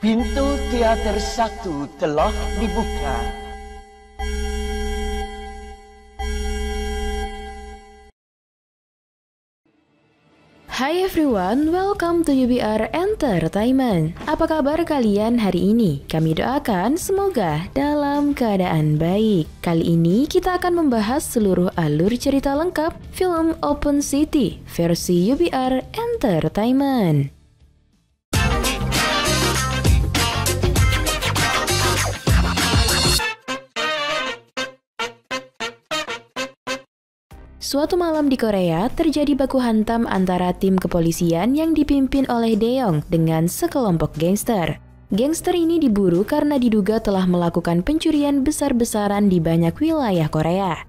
Pintu teater 1 telah dibuka. Hai everyone, welcome to UBR Entertainment. Apa kabar kalian hari ini? Kami doakan semoga dalam keadaan baik. Kali ini kita akan membahas seluruh alur cerita lengkap film Open City versi UBR Entertainment. Suatu malam di Korea, terjadi baku hantam antara tim kepolisian yang dipimpin oleh Daeyoung dengan sekelompok gangster. Gangster ini diburu karena diduga telah melakukan pencurian besar-besaran di banyak wilayah Korea.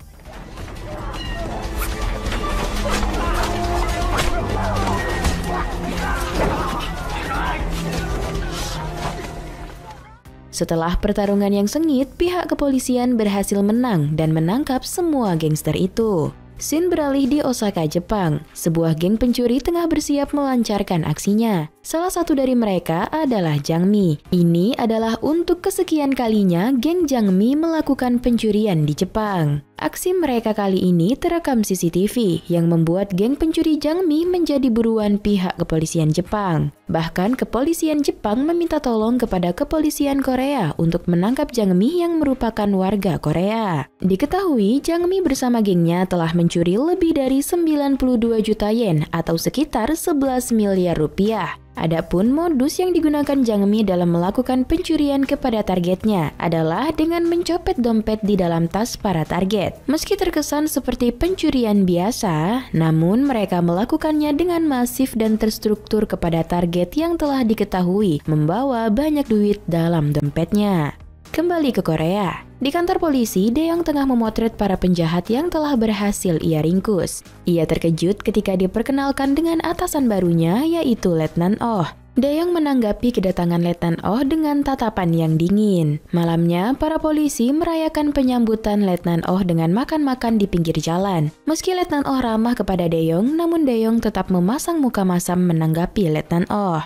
Setelah pertarungan yang sengit, pihak kepolisian berhasil menang dan menangkap semua gangster itu. Scene beralih di Osaka, Jepang. Sebuah geng pencuri tengah bersiap melancarkan aksinya. Salah satu dari mereka adalah Jang Mi. Ini adalah untuk kesekian kalinya geng Jang Mi melakukan pencurian di Jepang. Aksi mereka kali ini terekam CCTV yang membuat geng pencuri Jang Mi menjadi buruan pihak kepolisian Jepang. Bahkan kepolisian Jepang meminta tolong kepada kepolisian Korea untuk menangkap Jang Mi yang merupakan warga Korea. Diketahui Jang Mi bersama gengnya telah mencuri lebih dari 92 juta yen atau sekitar 11 miliar rupiah. Adapun modus yang digunakan Jang Mi dalam melakukan pencurian kepada targetnya adalah dengan mencopet dompet di dalam tas para target. Meski terkesan seperti pencurian biasa, namun mereka melakukannya dengan masif dan terstruktur kepada target yang telah diketahui membawa banyak duit dalam dompetnya. Kembali ke Korea. Di kantor polisi, Daeyoung tengah memotret para penjahat yang telah berhasil ia ringkus. Ia terkejut ketika diperkenalkan dengan atasan barunya, yaitu Letnan Oh. Daeyoung menanggapi kedatangan Letnan Oh dengan tatapan yang dingin. Malamnya, para polisi merayakan penyambutan Letnan Oh dengan makan-makan di pinggir jalan. Meski Letnan Oh ramah kepada Daeyoung, namun Daeyoung tetap memasang muka masam menanggapi Letnan Oh.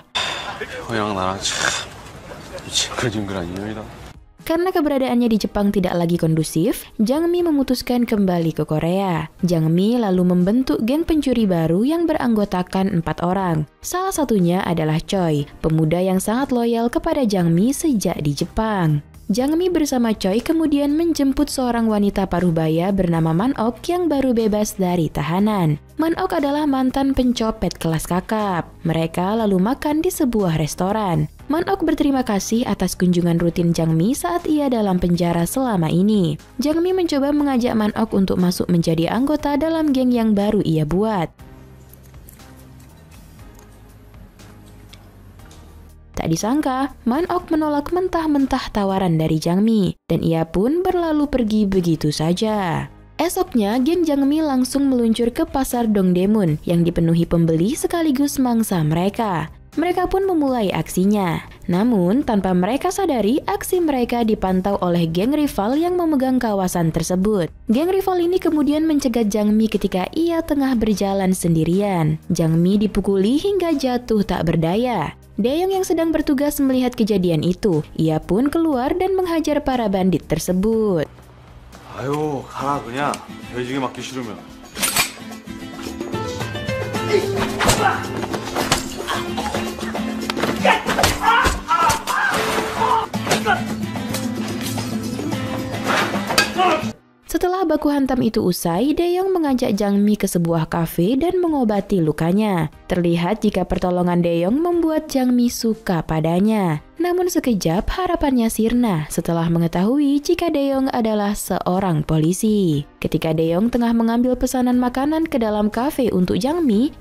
Karena keberadaannya di Jepang tidak lagi kondusif, Jang Mi memutuskan kembali ke Korea. Jang Mi lalu membentuk geng pencuri baru yang beranggotakan 4 orang. Salah satunya adalah Choi, pemuda yang sangat loyal kepada Jang Mi sejak di Jepang. Jang Mi bersama Choi kemudian menjemput seorang wanita parubaya bernama Man Ok yang baru bebas dari tahanan. Man Ok adalah mantan pencopet kelas kakap. Mereka lalu makan di sebuah restoran. Man Ok berterima kasih atas kunjungan rutin Jang Mi saat ia dalam penjara selama ini. Jang Mi mencoba mengajak Man Ok untuk masuk menjadi anggota dalam geng yang baru ia buat. Tak disangka, Man Ok menolak mentah-mentah tawaran dari Jang Mi, dan ia pun berlalu pergi begitu saja. Esoknya, geng Jang Mi langsung meluncur ke pasar Dongdaemun yang dipenuhi pembeli sekaligus mangsa mereka. Mereka pun memulai aksinya. Namun, tanpa mereka sadari, aksi mereka dipantau oleh geng rival yang memegang kawasan tersebut. Geng rival ini kemudian mencegat Jang Mi ketika ia tengah berjalan sendirian. Jang Mi dipukuli hingga jatuh tak berdaya. Daeyoung yang sedang bertugas melihat kejadian itu. Ia pun keluar dan menghajar para bandit tersebut. 아유, 가라 그냥. 돼지게 맞기 싫으면. Setelah baku hantam itu usai, Daeyoung mengajak Jang Mi ke sebuah kafe dan mengobati lukanya. Terlihat jika pertolongan Daeyoung membuat Jang Mi suka padanya. Namun sekejap harapannya sirna setelah mengetahui jika Daeyoung adalah seorang polisi. Ketika Daeyoung tengah mengambil pesanan makanan ke dalam kafe untuk Jang Mi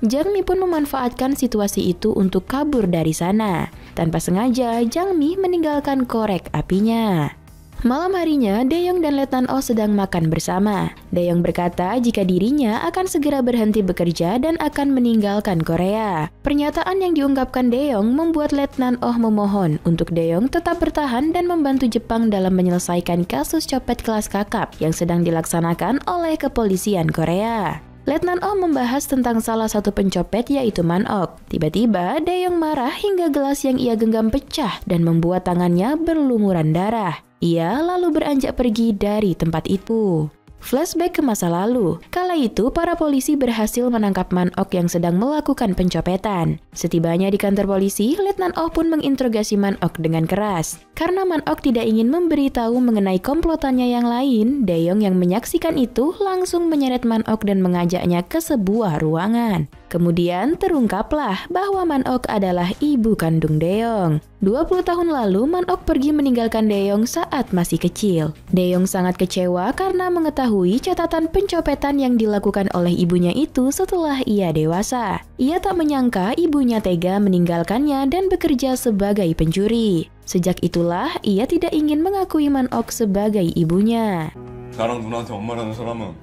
pun memanfaatkan situasi itu untuk kabur dari sana. Tanpa sengaja, Jang Mi meninggalkan korek apinya. Malam harinya, Daeyoung dan Letnan Oh sedang makan bersama. Daeyoung berkata jika dirinya akan segera berhenti bekerja dan akan meninggalkan Korea. Pernyataan yang diungkapkan Daeyoung membuat Letnan Oh memohon untuk Daeyoung tetap bertahan dan membantu Jepang dalam menyelesaikan kasus copet kelas kakap yang sedang dilaksanakan oleh kepolisian Korea. Letnan Oh membahas tentang salah satu pencopet yaitu Man-ok. Tiba-tiba Dae-yong marah hingga gelas yang ia genggam pecah dan membuat tangannya berlumuran darah. Ia lalu beranjak pergi dari tempat itu. Flashback ke masa lalu. Kala itu, para polisi berhasil menangkap Man-ok yang sedang melakukan pencopetan. Setibanya di kantor polisi, Letnan Oh pun menginterogasi Man-ok dengan keras. Karena Man-ok tidak ingin memberitahu mengenai komplotannya yang lain, Dae-yong yang menyaksikan itu langsung menyeret Man-ok dan mengajaknya ke sebuah ruangan. Kemudian terungkaplah bahwa Man-ok adalah ibu kandung Dae-yong. 20 tahun lalu, Man-ok pergi meninggalkan Dae-yong saat masih kecil. Dae-yong sangat kecewa karena mengetahui catatan pencopetan yang dilakukan oleh ibunya itu setelah ia dewasa. Ia tak menyangka ibunya tega meninggalkannya dan bekerja sebagai pencuri. Sejak itulah, ia tidak ingin mengakui Man-ok sebagai ibunya. 나랑 누나한테 엄마라는 사람은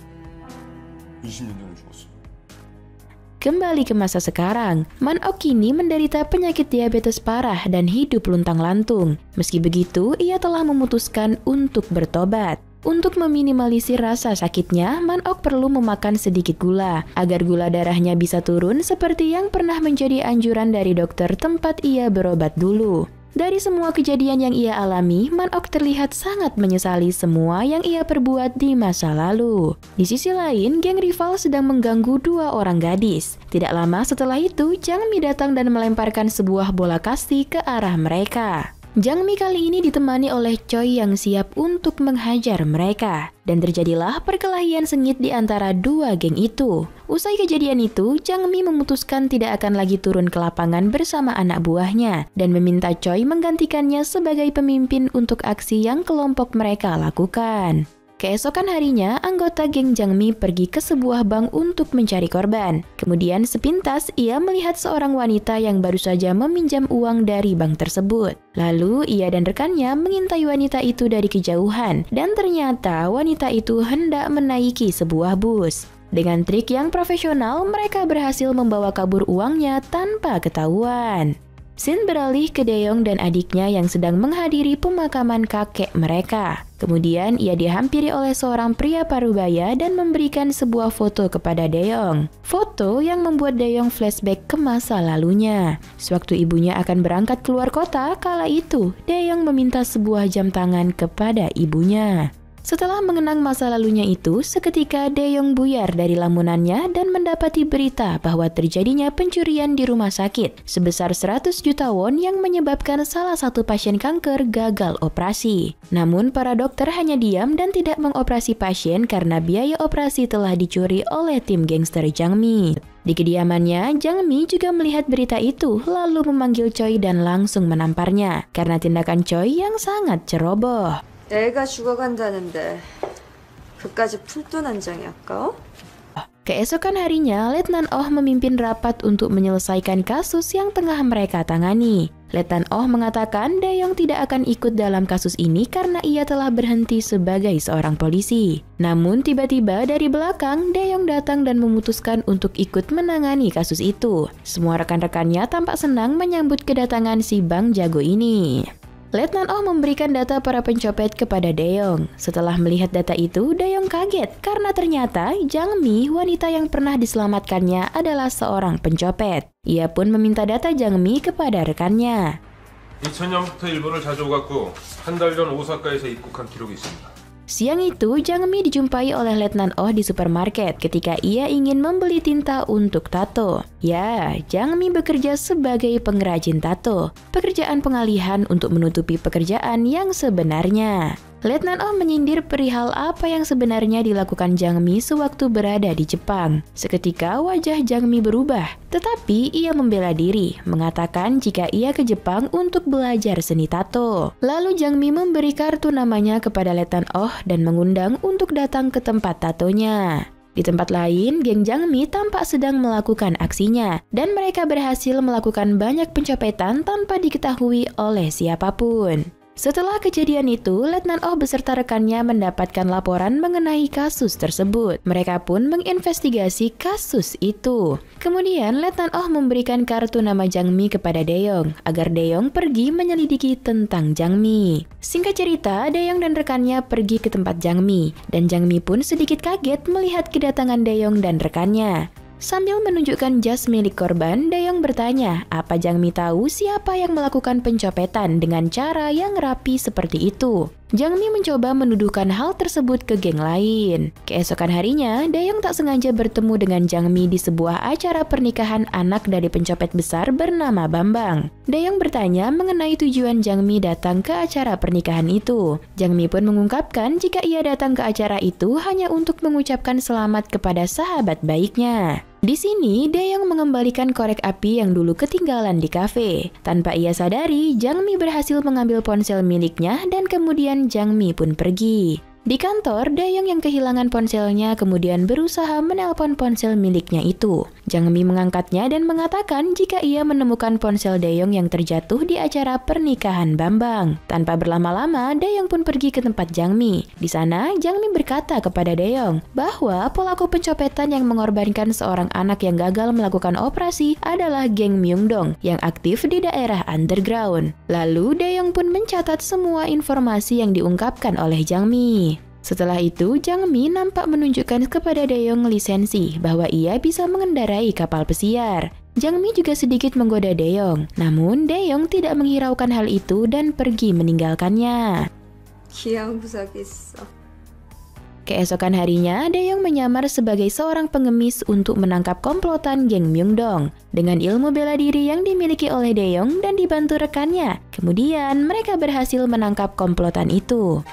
20년 전에 죽었어. Kembali ke masa sekarang, Man-ok kini menderita penyakit diabetes parah dan hidup luntang-lantung. Meski begitu, ia telah memutuskan untuk bertobat. Untuk meminimalisir rasa sakitnya, Man-ok perlu memakan sedikit gula, agar gula darahnya bisa turun seperti yang pernah menjadi anjuran dari dokter tempat ia berobat dulu. Dari semua kejadian yang ia alami, Man-ok terlihat sangat menyesali semua yang ia perbuat di masa lalu. Di sisi lain, geng rival sedang mengganggu dua orang gadis. Tidak lama setelah itu, Jang Mi datang dan melemparkan sebuah bola kasti ke arah mereka. Jang Mi kali ini ditemani oleh Choi yang siap untuk menghajar mereka. Dan terjadilah perkelahian sengit di antara dua geng itu. Usai kejadian itu, Jang Mi memutuskan tidak akan lagi turun ke lapangan bersama anak buahnya dan meminta Choi menggantikannya sebagai pemimpin untuk aksi yang kelompok mereka lakukan. Keesokan harinya, anggota geng Jang Mi pergi ke sebuah bank untuk mencari korban. Kemudian sepintas ia melihat seorang wanita yang baru saja meminjam uang dari bank tersebut. Lalu ia dan rekannya mengintai wanita itu dari kejauhan dan ternyata wanita itu hendak menaiki sebuah bus. Dengan trik yang profesional, mereka berhasil membawa kabur uangnya tanpa ketahuan. Scene beralih ke Dae-yong dan adiknya yang sedang menghadiri pemakaman kakek mereka. Kemudian ia dihampiri oleh seorang pria parubaya dan memberikan sebuah foto kepada Dae-yong. Foto yang membuat Dae-yong flashback ke masa lalunya. Sewaktu ibunya akan berangkat keluar kota, kala itu Dae-yong meminta sebuah jam tangan kepada ibunya. Setelah mengenang masa lalunya itu, seketika Dae-yong buyar dari lamunannya dan mendapati berita bahwa terjadinya pencurian di rumah sakit sebesar 100 juta won yang menyebabkan salah satu pasien kanker gagal operasi. Namun para dokter hanya diam dan tidak mengoperasi pasien karena biaya operasi telah dicuri oleh tim gangster Jang Mi. Di kediamannya, Jang Mi juga melihat berita itu lalu memanggil Choi dan langsung menamparnya karena tindakan Choi yang sangat ceroboh. 애가 죽어간다는데 그까지 풀돈 한 장이 아까워? Keesokan harinya, Letnan Oh memimpin rapat untuk menyelesaikan kasus yang tengah mereka tangani. Letnan Oh mengatakan Dae-yong tidak akan ikut dalam kasus ini karena ia telah berhenti sebagai seorang polisi. Namun tiba-tiba dari belakang, Dae-yong datang dan memutuskan untuk ikut menangani kasus itu. Semua rekan-rekannya tampak senang menyambut kedatangan si Bang Jago ini. Letnan Oh memberikan data para pencopet kepada Dae-yong. Setelah melihat data itu, Dae-yong kaget karena ternyata Jang Mi, wanita yang pernah diselamatkannya, adalah seorang pencopet. Ia pun meminta data Jang Mi kepada rekannya. 2000년부터 일본을 자주 오갔고 한 달 전 오사카에서 입국한 기록이 있습니다. Siang itu, Jang Mi dijumpai oleh Letnan Oh di supermarket ketika ia ingin membeli tinta untuk tato. Ya, Jang Mi bekerja sebagai pengrajin tato, pekerjaan pengalihan untuk menutupi pekerjaan yang sebenarnya. Letnan Oh menyindir perihal apa yang sebenarnya dilakukan Jang Mi sewaktu berada di Jepang. Seketika wajah Jang Mi berubah, tetapi ia membela diri, mengatakan jika ia ke Jepang untuk belajar seni tato. Lalu Jang Mi memberi kartu namanya kepada Letnan Oh dan mengundang untuk datang ke tempat tatonya. Di tempat lain, geng Jang Mi tampak sedang melakukan aksinya, dan mereka berhasil melakukan banyak pencopetan tanpa diketahui oleh siapapun. Setelah kejadian itu, Letnan Oh beserta rekannya mendapatkan laporan mengenai kasus tersebut. Mereka pun menginvestigasi kasus itu. Kemudian, Letnan Oh memberikan kartu nama Jang Mi kepada Dae-yong agar Dae-yong pergi menyelidiki tentang Jang Mi. Singkat cerita, Dae-yong dan rekannya pergi ke tempat Jang Mi, dan Jang Mi pun sedikit kaget melihat kedatangan Dae-yong dan rekannya. Sambil menunjukkan jas milik korban, Dae-yong bertanya, apa Jang Mi tahu siapa yang melakukan pencopetan dengan cara yang rapi seperti itu? Jang Mi mencoba menuduhkan hal tersebut ke geng lain. Keesokan harinya, Dae-yong tak sengaja bertemu dengan Jang Mi di sebuah acara pernikahan anak dari pencopet besar bernama Bambang. Dae-yong bertanya mengenai tujuan Jang Mi datang ke acara pernikahan itu. Jang Mi pun mengungkapkan jika ia datang ke acara itu hanya untuk mengucapkan selamat kepada sahabat baiknya. Di sini, Dae-yong mengembalikan korek api yang dulu ketinggalan di kafe. Tanpa ia sadari, Jang Mi berhasil mengambil ponsel miliknya dan kemudian Jang Mi pun pergi. Di kantor, Dae-yong yang kehilangan ponselnya kemudian berusaha menelpon ponsel miliknya itu. Jang Mi mengangkatnya dan mengatakan jika ia menemukan ponsel Dae-yong yang terjatuh di acara pernikahan Bambang. Tanpa berlama-lama, Dae-yong pun pergi ke tempat Jang Mi. Di sana, Jang Mi berkata kepada Dae-yong bahwa pelaku pencopetan yang mengorbankan seorang anak yang gagal melakukan operasi adalah geng Myeongdong yang aktif di daerah underground. Lalu, Dae-yong pun mencatat semua informasi yang diungkapkan oleh Jang Mi. Setelah itu, Jang Mi nampak menunjukkan kepada Dae-yong lisensi bahwa ia bisa mengendarai kapal pesiar. Jang Mi juga sedikit menggoda Dae-yong, namun Dae-yong tidak menghiraukan hal itu dan pergi meninggalkannya. 기양부사겠어. Keesokan harinya, Dae-yong menyamar sebagai seorang pengemis untuk menangkap komplotan geng Myeongdong. Dengan ilmu bela diri yang dimiliki oleh Dae-yong dan dibantu rekannya, kemudian mereka berhasil menangkap komplotan itu.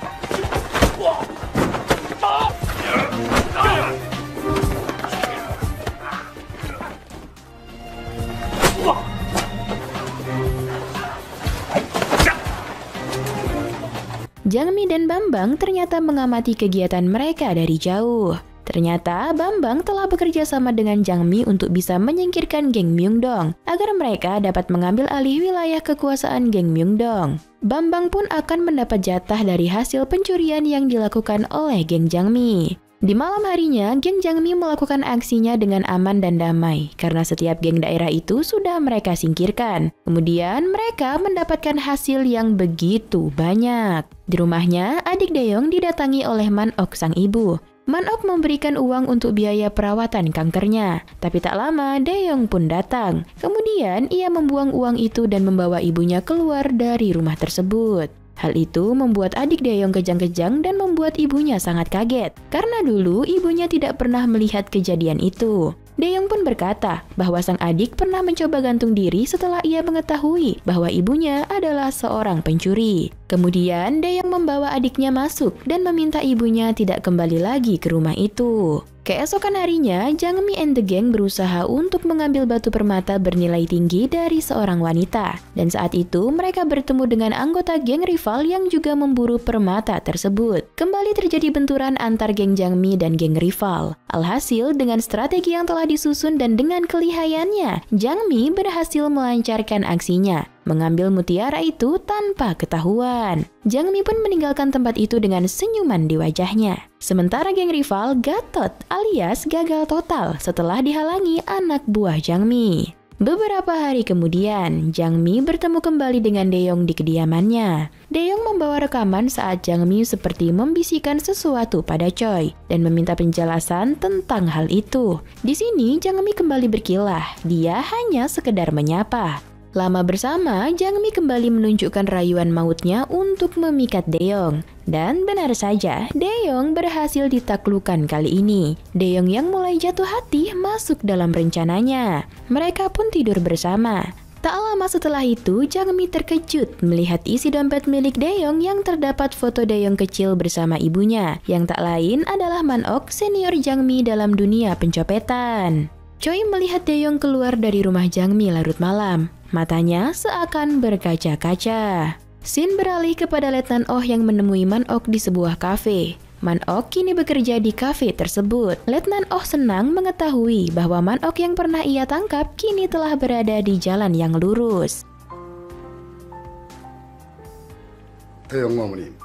Jang Mi dan Bambang ternyata mengamati kegiatan mereka dari jauh. Ternyata Bambang telah bekerja sama dengan Jang Mi untuk bisa menyingkirkan geng Myeongdong agar mereka dapat mengambil alih wilayah kekuasaan geng Myeongdong. Bambang pun akan mendapat jatah dari hasil pencurian yang dilakukan oleh geng Jang Mi. Di malam harinya, geng Jang Mi melakukan aksinya dengan aman dan damai karena setiap geng daerah itu sudah mereka singkirkan. Kemudian mereka mendapatkan hasil yang begitu banyak. Di rumahnya, adik Dae-yong didatangi oleh Man-ok sang ibu. Man-ok memberikan uang untuk biaya perawatan kankernya. Tapi tak lama, Dae-yong pun datang. Kemudian ia membuang uang itu dan membawa ibunya keluar dari rumah tersebut. Hal itu membuat adik Dae-yong kejang-kejang dan membuat ibunya sangat kaget. Karena dulu ibunya tidak pernah melihat kejadian itu. Dae-yong pun berkata bahwa sang adik pernah mencoba gantung diri setelah ia mengetahui bahwa ibunya adalah seorang pencuri. Kemudian Dae-yong membawa adiknya masuk dan meminta ibunya tidak kembali lagi ke rumah itu. Keesokan harinya, Jang Mi and the gang berusaha untuk mengambil batu permata bernilai tinggi dari seorang wanita. Dan saat itu, mereka bertemu dengan anggota geng rival yang juga memburu permata tersebut. Kembali terjadi benturan antar geng Jang Mi dan geng rival. Alhasil, dengan strategi yang telah disusun dan dengan kelihayannya, Jang Mi berhasil melancarkan aksinya, mengambil mutiara itu tanpa ketahuan. Jang Mi pun meninggalkan tempat itu dengan senyuman di wajahnya. Sementara geng rival Gatot alias gagal total setelah dihalangi anak buah Jang Mi. Beberapa hari kemudian, Jang Mi bertemu kembali dengan Dae-yong di kediamannya. Dae-yong membawa rekaman saat Jang Mi seperti membisikkan sesuatu pada Choi dan meminta penjelasan tentang hal itu. Di sini, Jang Mi kembali berkilah. Dia hanya sekedar menyapa. Lama bersama, Jang Mi kembali menunjukkan rayuan mautnya untuk memikat Dae-yong. Dan benar saja, Dae-yong berhasil ditaklukkan kali ini. Dae-yong yang mulai jatuh hati masuk dalam rencananya. Mereka pun tidur bersama. Tak lama setelah itu, Jang Mi terkejut melihat isi dompet milik Dae-yong yang terdapat foto Dae-yong kecil bersama ibunya, yang tak lain adalah Man-ok senior Jang Mi dalam dunia pencopetan. Choi melihat Dae-yong keluar dari rumah Jang Mi larut malam. Matanya seakan berkaca-kaca. Scene beralih kepada Letnan Oh yang menemui Man-ok di sebuah kafe. Man-ok kini bekerja di kafe tersebut. Letnan Oh senang mengetahui bahwa Man-ok yang pernah ia tangkap kini telah berada di jalan yang lurus. 태영 어머님.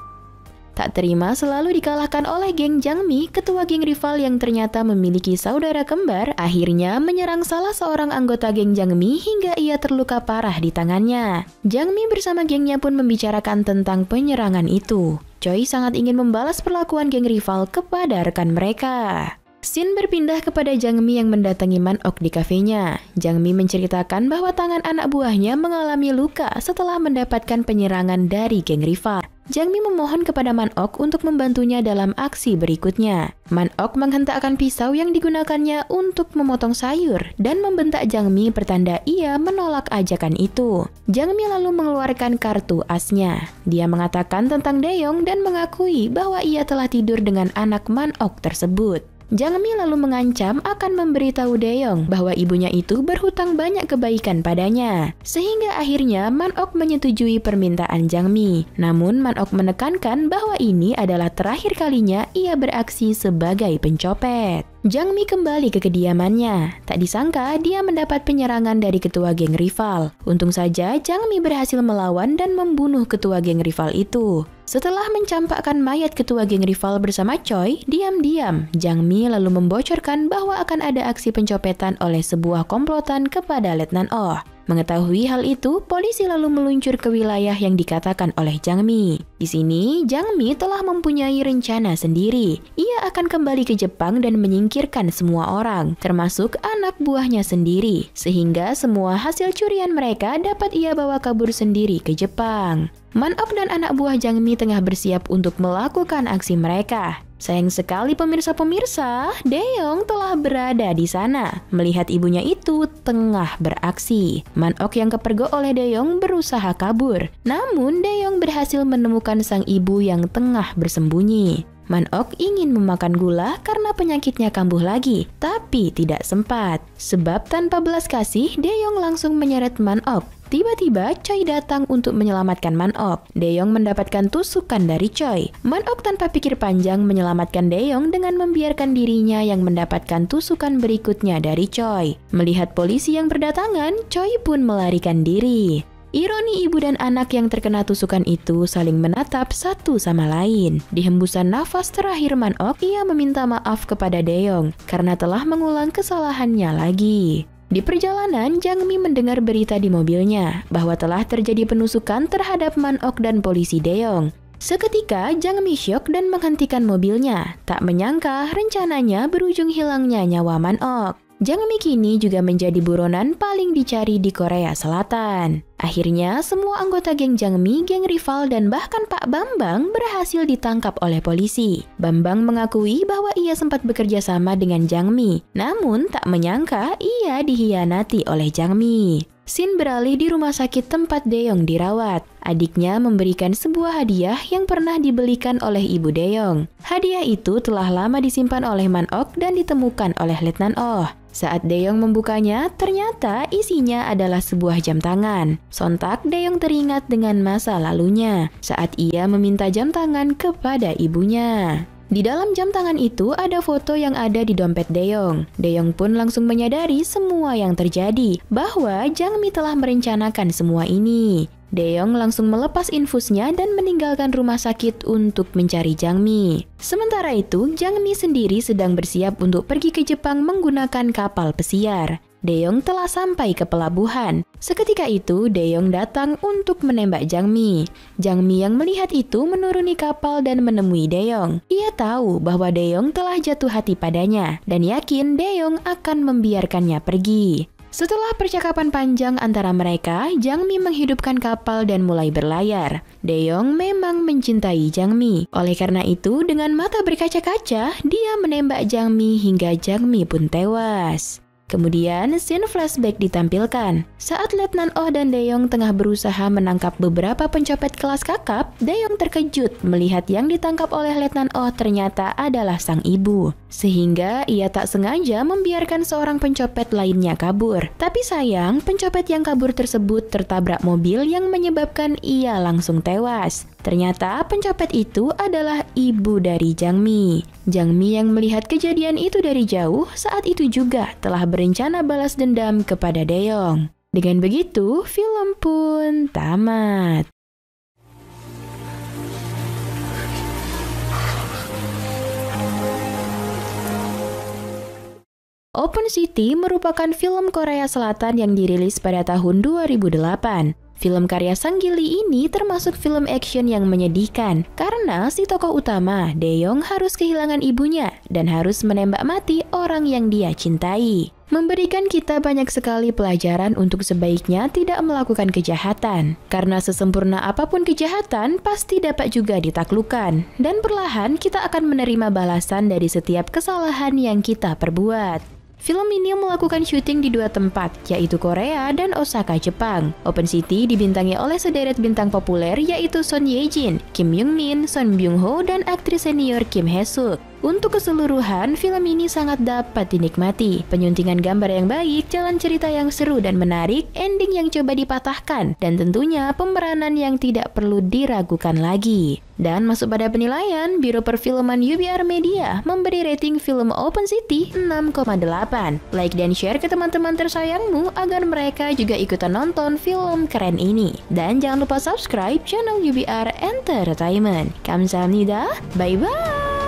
Tak terima selalu dikalahkan oleh geng Jangmi, ketua geng rival yang ternyata memiliki saudara kembar, akhirnya menyerang salah seorang anggota geng Jangmi hingga ia terluka parah di tangannya. Jangmi bersama gengnya pun membicarakan tentang penyerangan itu. Choi sangat ingin membalas perlakuan geng rival kepada rekan mereka. Scene berpindah kepada Jangmi yang mendatangi Man-ok di kafenya. Jangmi menceritakan bahwa tangan anak buahnya mengalami luka setelah mendapatkan penyerangan dari geng rival. Jangmi memohon kepada Man-ok untuk membantunya dalam aksi berikutnya. Man-ok menghentakkan pisau yang digunakannya untuk memotong sayur dan membentak Jangmi pertanda ia menolak ajakan itu. Jangmi lalu mengeluarkan kartu asnya. Dia mengatakan tentang Daeyoung dan mengakui bahwa ia telah tidur dengan anak Man-ok tersebut. Jangmi lalu mengancam akan memberitahu Daeyoung bahwa ibunya itu berhutang banyak kebaikan padanya. Sehingga akhirnya Man-ok menyetujui permintaan Jangmi. Namun Man-ok menekankan bahwa ini adalah terakhir kalinya ia beraksi sebagai pencopet. Jangmi kembali ke kediamannya. Tak disangka dia mendapat penyerangan dari ketua geng rival. Untung saja Jangmi berhasil melawan dan membunuh ketua geng rival itu. Setelah mencampakkan mayat ketua geng rival bersama Choi, diam-diam Jangmi lalu membocorkan bahwa akan ada aksi pencopetan oleh sebuah komplotan kepada Letnan Oh. Mengetahui hal itu, polisi lalu meluncur ke wilayah yang dikatakan oleh Jangmi. Di sini, Jangmi telah mempunyai rencana sendiri. Ia akan kembali ke Jepang dan menyingkirkan semua orang, termasuk anak buahnya sendiri, sehingga semua hasil curian mereka dapat ia bawa kabur sendiri ke Jepang. Man-ok dan anak buah Jangmi tengah bersiap untuk melakukan aksi mereka. Sayang sekali pemirsa-pemirsa, Daeyoung telah berada di sana, melihat ibunya itu tengah beraksi. Man-ok yang kepergok oleh Daeyoung berusaha kabur, namun Daeyoung berhasil menemukan sang ibu yang tengah bersembunyi. Man-ok ingin memakan gula karena penyakitnya kambuh lagi, tapi tidak sempat. Sebab tanpa belas kasih, Daeyoung langsung menyeret Man-ok. Tiba-tiba Choi datang untuk menyelamatkan Man-ok. Daeyoung mendapatkan tusukan dari Choi. Man-ok tanpa pikir panjang menyelamatkan Daeyoung dengan membiarkan dirinya yang mendapatkan tusukan berikutnya dari Choi. Melihat polisi yang berdatangan, Choi pun melarikan diri. Ironi ibu dan anak yang terkena tusukan itu saling menatap satu sama lain. Di hembusan nafas terakhir Man-ok, ia meminta maaf kepada Daeyoung karena telah mengulang kesalahannya lagi. Di perjalanan, Jangmi mendengar berita di mobilnya bahwa telah terjadi penusukan terhadap Man-ok dan polisi Daeyoung. Seketika, Jangmi syok dan menghentikan mobilnya. Tak menyangka, rencananya berujung hilangnya nyawa Man-ok. Jangmi kini juga menjadi buronan paling dicari di Korea Selatan. Akhirnya, semua anggota geng Jangmi, geng rival, dan bahkan Pak Bambang berhasil ditangkap oleh polisi. Bambang mengakui bahwa ia sempat bekerja sama dengan Jangmi, namun tak menyangka ia dihianati oleh Jangmi. Scene beralih di rumah sakit tempat Daeyoung dirawat. Adiknya memberikan sebuah hadiah yang pernah dibelikan oleh ibu Daeyoung. Hadiah itu telah lama disimpan oleh Man-ok dan ditemukan oleh Letnan Oh. Saat Daeyoung membukanya, ternyata isinya adalah sebuah jam tangan. Sontak Daeyoung teringat dengan masa lalunya saat ia meminta jam tangan kepada ibunya. Di dalam jam tangan itu ada foto yang ada di dompet Daeyoung. Daeyoung pun langsung menyadari semua yang terjadi, bahwa Jangmi telah merencanakan semua ini. Daeyoung langsung melepas infusnya dan meninggalkan rumah sakit untuk mencari Jangmi. Sementara itu, Jangmi sendiri sedang bersiap untuk pergi ke Jepang menggunakan kapal pesiar. Daeyoung telah sampai ke pelabuhan. Seketika itu, Daeyoung datang untuk menembak Jangmi. Jangmi yang melihat itu menuruni kapal dan menemui Daeyoung. Ia tahu bahwa Daeyoung telah jatuh hati padanya dan yakin Daeyoung akan membiarkannya pergi. Setelah percakapan panjang antara mereka, Jangmi menghidupkan kapal dan mulai berlayar. Daeyoung memang mencintai Jangmi. Oleh karena itu, dengan mata berkaca-kaca, dia menembak Jangmi hingga Jangmi pun tewas. Kemudian, scene flashback ditampilkan. Saat Letnan Oh dan Daeyoung tengah berusaha menangkap beberapa pencopet kelas kakap, Daeyoung terkejut melihat yang ditangkap oleh Letnan Oh ternyata adalah sang ibu. Sehingga ia tak sengaja membiarkan seorang pencopet lainnya kabur. Tapi sayang, pencopet yang kabur tersebut tertabrak mobil yang menyebabkan ia langsung tewas. Ternyata pencopet itu adalah ibu dari Jangmi. Jangmi yang melihat kejadian itu dari jauh saat itu juga telah berencana balas dendam kepada Daeyoung. Dengan begitu, film pun tamat. Open City merupakan film Korea Selatan yang dirilis pada tahun 2008. Film karya Sang Gili ini termasuk film action yang menyedihkan karena si tokoh utama, Dae-young, harus kehilangan ibunya dan harus menembak mati orang yang dia cintai. Memberikan kita banyak sekali pelajaran untuk sebaiknya tidak melakukan kejahatan. Karena sesempurna apapun kejahatan, pasti dapat juga ditaklukkan. Dan perlahan kita akan menerima balasan dari setiap kesalahan yang kita perbuat. Film ini melakukan syuting di 2 tempat, yaitu Korea dan Osaka, Jepang. Open City dibintangi oleh sederet bintang populer yaitu Son Ye-jin, Kim Young-min, Son Byung-ho, dan aktris senior Kim Hae-suk. Untuk keseluruhan, film ini sangat dapat dinikmati. Penyuntingan gambar yang baik, jalan cerita yang seru dan menarik, ending yang coba dipatahkan, dan tentunya pemeranan yang tidak perlu diragukan lagi. Dan masuk pada penilaian, Biro Perfilman UBR Media memberi rating film Open City 6,8. Like dan share ke teman-teman tersayangmu agar mereka juga ikutan nonton film keren ini. Dan jangan lupa subscribe channel UBR Entertainment. Kamsahamnida, bye-bye!